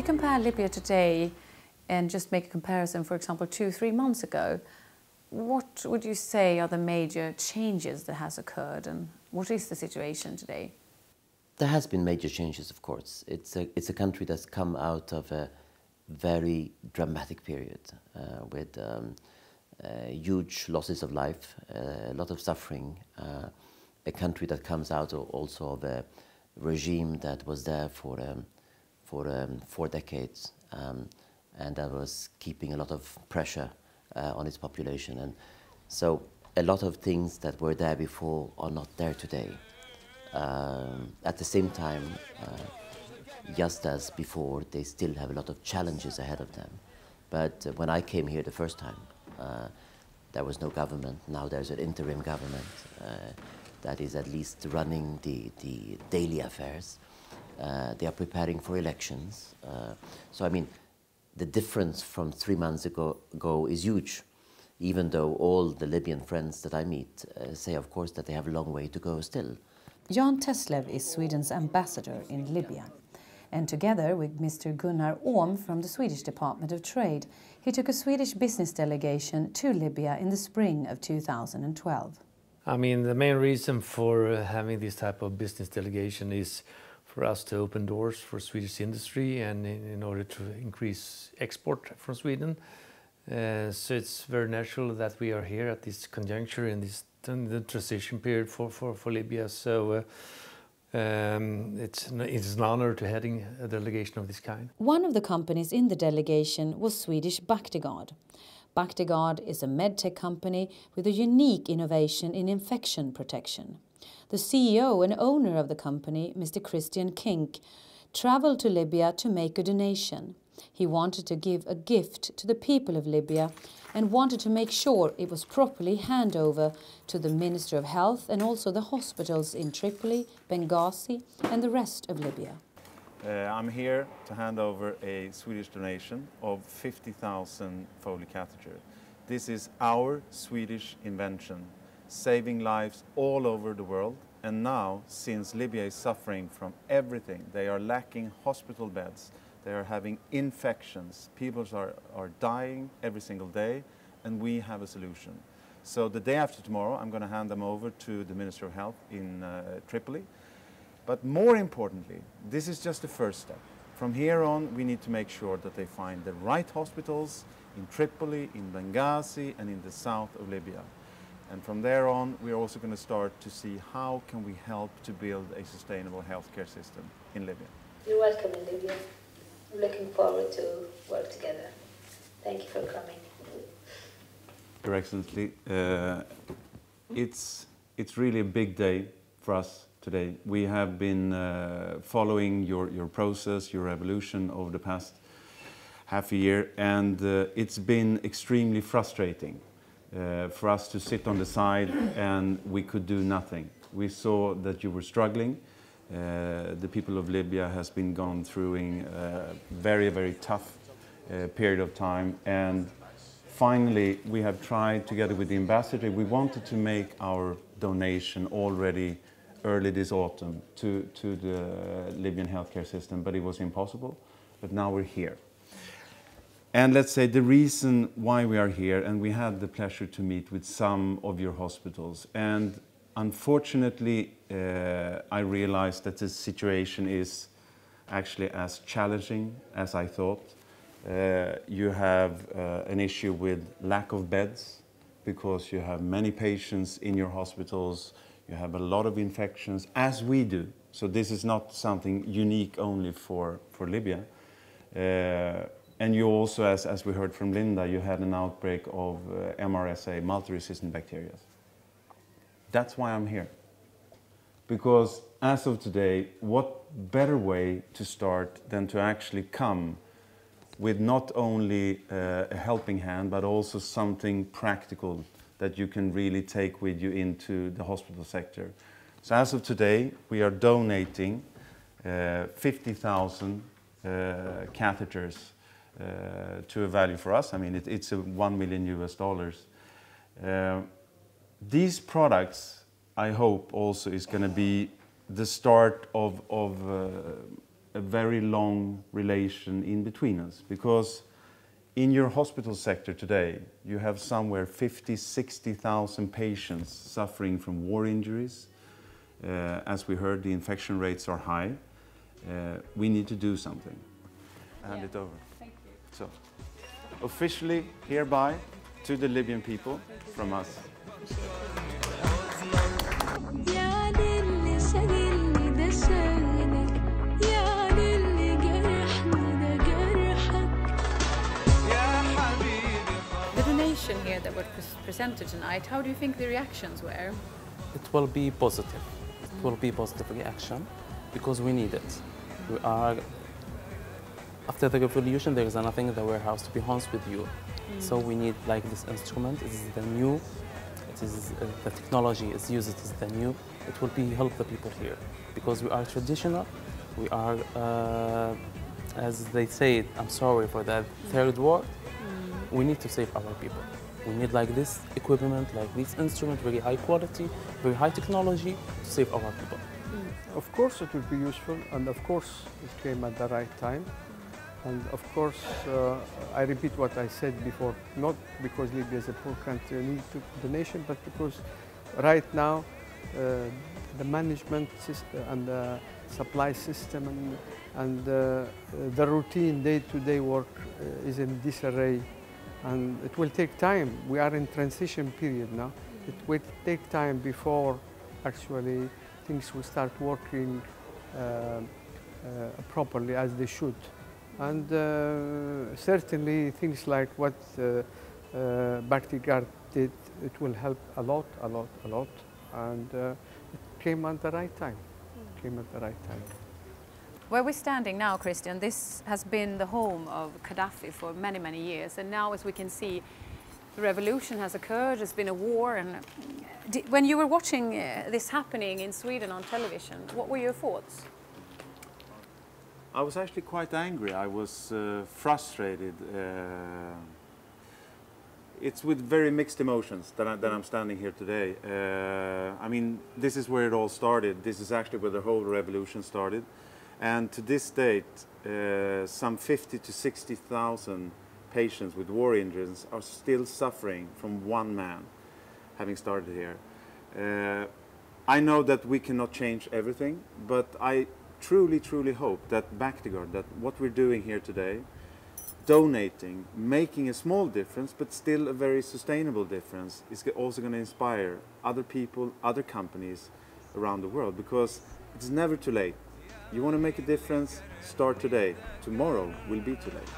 you compare Libya today and just make a comparison, for example, 2-3 months ago, what would you say are the major changes that has occurred, and what is the situation today? There has been major changes, of course. It's a country that's come out of a very dramatic period with huge losses of life, a lot of suffering, a country that comes out also of a regime that was there for 4 decades and that was keeping a lot of pressure on its population. And so a lot of things that were there before are not there today. At the same time, just as before, they still have a lot of challenges ahead of them. But when I came here the first time, there was no government. Now there's an interim government that is at least running the daily affairs. They are preparing for elections. So I mean, the difference from 3 months ago is huge, even though all the Libyan friends that I meet say, of course, that they have a long way to go still. Jan Teslev is Sweden's ambassador in Libya. And together with Mr. Gunnar Ohm from the Swedish Department of Trade, he took a Swedish business delegation to Libya in the spring of 2012. I mean, the main reason for having this type of business delegation is for us to open doors for Swedish industry and in order to increase export from Sweden. So it's very natural that we are here at this conjuncture in the transition period for Libya. So it's an honor to heading a delegation of this kind. One of the companies in the delegation was Swedish Bactiguard. Bactiguard is a medtech company with a unique innovation in infection protection. The CEO and owner of the company, Mr. Christian Kink, traveled to Libya to make a donation. He wanted to give a gift to the people of Libya and wanted to make sure it was properly handed over to the Minister of Health and also the hospitals in Tripoli, Benghazi and the rest of Libya. I'm here to hand over a Swedish donation of 50,000 Foley catheters. This is our Swedish invention, saving lives all over the world. And now, since Libya is suffering from everything, they are lacking hospital beds, they are having infections, people are dying every single day, and we have a solution. So the day after tomorrow, I'm going to hand them over to the Minister of Health in Tripoli. But more importantly, this is just the first step. From here on, we need to make sure that they find the right hospitals in Tripoli, in Benghazi, and in the south of Libya. And from there on, we're also going to start to see how can we help to build a sustainable healthcare system in Libya. You're welcome in Libya. I'm looking forward to work together. Thank you for coming. Your Excellency, it's really a big day for us today. We have been following your process, your evolution over the past half a year, and it's been extremely frustrating for us to sit on the side and we could do nothing. We saw that you were struggling. The people of Libya has been gone through a very, very tough period of time, and finally we have tried together with the ambassador, we wanted to make our donation already early this autumn to the Libyan healthcare system, but it was impossible. But now we're here. And let's say the reason why we are here, and we had the pleasure to meet with some of your hospitals, and unfortunately I realized that the situation is actually as challenging as I thought. You have an issue with lack of beds because you have many patients in your hospitals. You have a lot of infections, as we do. So this is not something unique only for Libya. And you also, as we heard from Linda, you had an outbreak of MRSA, multi-resistant bacteria. That's why I'm here. Because as of today, what better way to start than to actually come with not only a helping hand, but also something practical that you can really take with you into the hospital sector. So as of today, we are donating 50,000 catheters to a value for us. I mean, it's a $1 million US. These products, I hope, also is going to be the start of a very long relation in between us, because in your hospital sector today, you have somewhere 50,000–60,000 patients suffering from war injuries. As we heard, the infection rates are high. We need to do something. Hand it over. Thank you. So, officially, hereby, to the Libyan people, from us. The donation here that was presented tonight, how do you think the reactions were? It will be positive. It will be positive reaction because we need it. We are, after the revolution, there is nothing in the warehouse, to be honest with you. So we need like this instrument. It is the new. It is the technology is used. It is the new. It will be help the people here because we are traditional. We are, as they say, I'm sorry for that third word. We need to save our people. We need like this equipment, like this instrument, very high quality, very high technology to save our people. Of course it will be useful, and of course it came at the right time. And of course, I repeat what I said before, not because Libya is a poor country and need to donation, but because right now the management system and the supply system and the routine day-to-day work is in disarray. And it will take time. We are in transition period now. It will take time before actually things will start working properly as they should. And certainly things like what Bactiguard did, it will help a lot. And it came at the right time. Where we're standing now, Christian, this has been the home of Gaddafi for many, many years. And now, as we can see, the revolution has occurred, there's been a war. And when you were watching this happening in Sweden on television, what were your thoughts? I was actually quite angry. I was frustrated. It's with very mixed emotions that I'm standing here today. I mean, this is where it all started. This is actually where the whole revolution started. And to this date, some 50,000 to 60,000 patients with war injuries are still suffering from one man, having started here. I know that we cannot change everything, but I truly hope that Bactiguard, that what we're doing here today, donating, making a small difference, but still a very sustainable difference, is also going to inspire other people, other companies around the world, because it's never too late. You want to make a difference, start today. Tomorrow will be too late.